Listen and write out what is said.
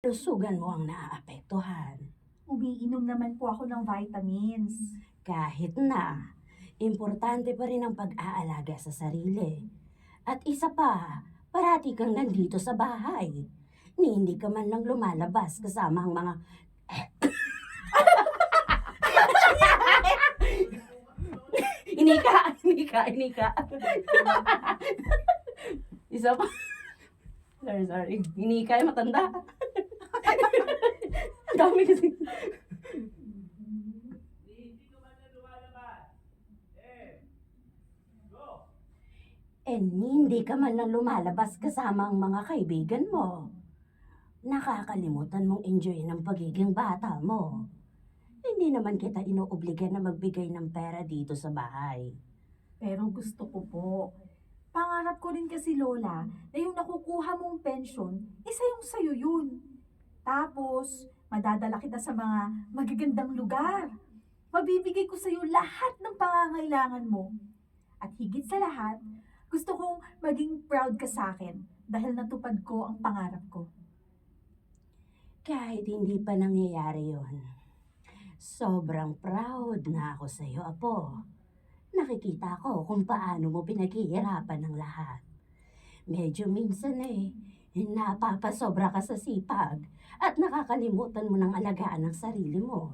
Kalusugan mo ang naaapektuhan. Umiinom naman po ako ng vitamins. Kahit na, importante pa rin ang pag-aalaga sa sarili. At isa pa, parati kang nandito sa bahay. Ni hindi ka man lang lumalabas kasama ang mga... Inika. Isa pa. Sorry. Inika yung matanda. Ang dami kasi. Hindi ka man lang lumalabas kasama ang mga kaibigan mo. Nakakalimutan mong enjoy ng pagiging bata mo. Hindi naman kita inuobliga na magbigay ng pera dito sa bahay. Pero gusto ko po. Pangarap ko rin kasi, Lola, na yung nakukuha mong pension, isa yung sa'yo yun. Tapos, madadala kita sa mga magagandang lugar. Mabibigay ko sa'yo lahat ng pangangailangan mo. At higit sa lahat, gusto kong maging proud ka sa akin dahil natupad ko ang pangarap ko. Kahit hindi pa nangyayari yon, sobrang proud na ako sa iyo, Apo. Nakikita ko kung paano mo pinaghihirapan ng lahat. Medyo minsan napapasobra ka sa sipag at nakakalimutan mo ng alagaan ang sarili mo.